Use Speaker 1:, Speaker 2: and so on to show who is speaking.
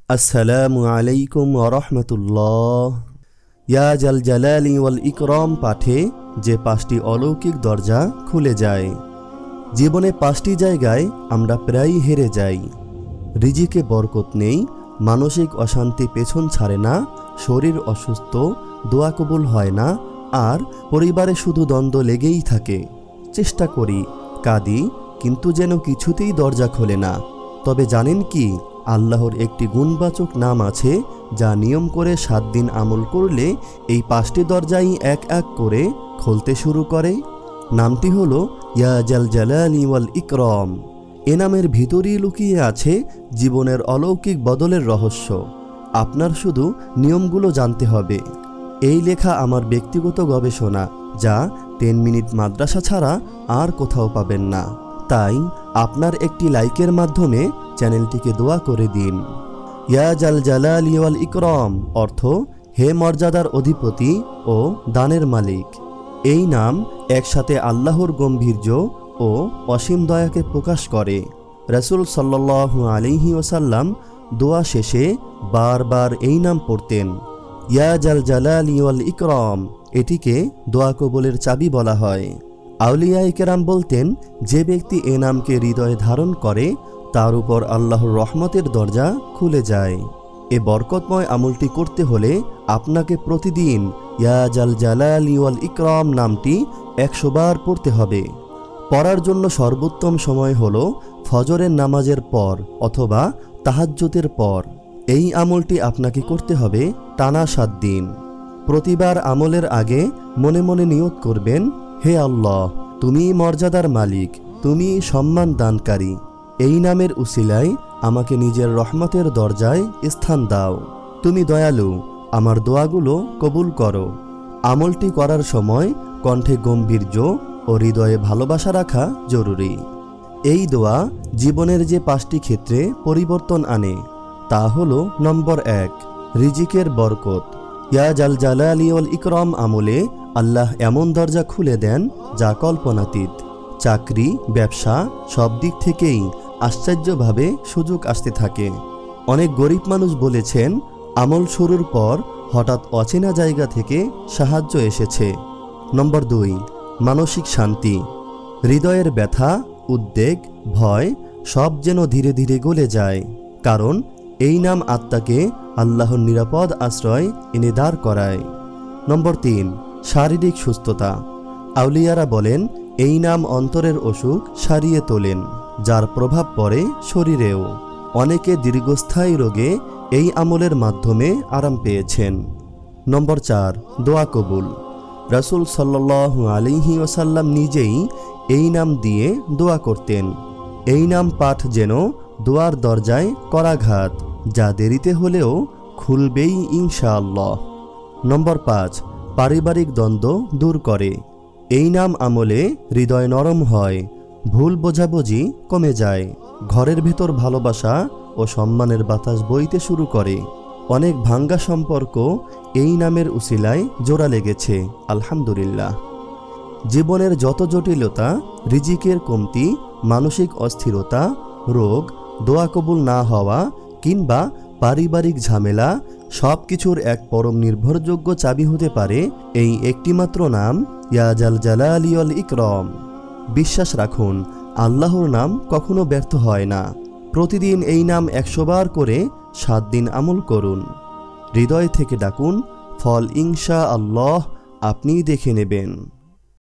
Speaker 1: আসসালামু আলাইকুম ওয়া রাহমাতুল্লাহ। ইয়া জাল জালালি ওয়াল ইকরাম পাঠে যে 5টি অলৌকিক দরজা খুলে যায়। জীবনে 5টি জায়গায় আমরা প্রায়ই হেরে যাই। রিজিকে বরকত নেই, মানসিক অশান্তি পেছন ছাড়ে না, শরীর অসুস্থ, দোয়া কবুল হয় না, আর পরিবারে শুধু দ্বন্দ্ব লেগেই থাকে। চেষ্টা করি, কাঁদি, কিন্তু যেন কিছুতেই দরজা খোলে না। তবে জানেন কি, আল্লাহর একটি গুণবাচক নাম আছে যা নিয়ম করে 7 দিন আমল করলে এই 5টি দরজাই এক এক করে খুলতে শুরু করে। নামটি হলো ইয়া জাল জালালি ওয়াল ইকরাম। এ নামের ভিতরেই লুকিয়ে আছে জীবনের অলৌকিক বদলের রহস্য। আপনার শুধু নিয়মগুলো জানতে হবে। এই লেখা আমার ব্যক্তিগত গবেষণা, যা 10 মিনিট মাদ্রাসা ছাড়া আর কোথাও পাবেন না। তাই আপনার একটি লাইকের মাধ্যমে চ্যানেলটিকে দোয়া করে দিন। ইয়া জাল জালালি ওয়াল ইকরাম অর্থ হে মর্যাদার অধিপতি ও দানের মালিক। এই নাম একসাথে আল্লাহর গম্ভীর্য ও অসীম দয়াকে প্রকাশ করে। রাসূল সাল্লাল্লাহু আলাইহি ওয়াসাল্লাম দোয়া শেষে বারবার এই নাম পড়তেন, ইয়া জাল জালালি ওয়াল ইকরাম। এটিকে দোয়া কবুলের চাবি বলা হয়। আউলিয়ায়ে কেরাম বলতেন, যে ব্যক্তি এ নামকে হৃদয়ে ধারণ করে তার উপর আল্লাহর রহমতের দরজা খুলে যায়। এ বরকতময় আমলটি করতে হলে আপনাকে প্রতিদিন ইয়া জাল জালালি ওয়াল ইকরাম নামটি 100 বার পড়তে হবে। পড়ার জন্য সর্বোত্তম সময় হলো ফজরের নামাজের পর অথবা তাহাজ্জুদের পর। এই আমলটি আপনাকে করতে হবে টানা 7 দিন। প্রতিবার আমলের আগে মনে মনে নিয়ত করবেন, হে আল্লাহ, তুমি মর্যাদার মালিক, তুমি সম্মান দানকারী। এই নামের উসিলায় আমাকে নিজের রহমতের দরজায় স্থান দাও। তুমি দয়ালু, আমার দোয়াগুলো কবুল করো। আমলটি করার সময় কণ্ঠে গম্ভীর্য ও হৃদয়ে ভালোবাসা রাখা জরুরি। এই দোয়া জীবনের যে 5টি ক্ষেত্রে পরিবর্তন আনে, তা হলো নম্বর 1, রিজিকের বরকত। ইয়া জাল জালালি ওয়াল ইকরাম আমলে আল্লাহ এমন দরজা খুলে দেন যা কল্পনাতীত। চাকরি, ব্যবসা, সব দিক থেকেই আশ্চর্যভাবে সুযোগ আসতে থাকে। অনেক গরিব মানুষ বলেছেন, আমল শুরুর পর হঠাৎ অচেনা জায়গা থেকে সাহায্য এসেছে। নম্বর 2, মানসিক শান্তি। হৃদয়ের ব্যথা, উদ্বেগ, ভয় সব যেন ধীরে ধীরে গলে যায়, কারণ এই নাম আত্মাকে আল্লাহর নিরাপদ আশ্রয় এনে দাঁড় করায়। নম্বর 3, শারীরিক সুস্থতা। আউলিয়ারা বলেন, এই নাম অন্তরের অসুখ সারিয়ে তোলেন, যার প্রভাব পড়ে শরীরেও। অনেকে দীর্ঘস্থায়ী রোগে এই আমলের মাধ্যমে আরাম পেয়েছেন। নম্বর 4, দোয়া কবুল। রাসূল সাল্লাল্লাহু আলাইহি ওয়াসাল্লাম নিজেই এই নাম দিয়ে দোয়া করতেন। এই নাম পাঠ যেন দোয়ার দরজায় করাঘাত, যা দেরিতে হলেও খুলবেই ইনশাআল্লাহ। নম্বর 5, পারিবারিক দ্বন্দ্ব দূর করে। এই নাম আমলে হৃদয় নরম হয়, ভুল বোঝাবুঝি কমে যায়, ঘরের ভেতর ভালোবাসা ও সম্মানের বাতাস বইতে শুরু করে। অনেক ভাঙ্গা সম্পর্ক এই নামের উসিলায় জোড়া লেগেছে, আলহামদুলিল্লাহ। জীবনের যত জটিলতা, রিজিকের কমতি, মানসিক অস্থিরতা, রোগ, দোয়া কবুল না হওয়া কিংবা পারিবারিক ঝামেলা, সব কিছুর এক পরম নির্ভরযোগ্য চাবি হতে পারে এই একটিমাত্র নাম, ইয়া জাল জালালি ওয়াল ইকরাম। বিশ্বাস রাখুন, আল্লাহর নাম কখনো ব্যর্থ হয় না। প্রতিদিন এই নাম 100 বার করে 7 দিন আমল করুন। হৃদয় থেকে ডাকুন, ফল ইনশাআল্লাহ আপনিই দেখে নেবেন।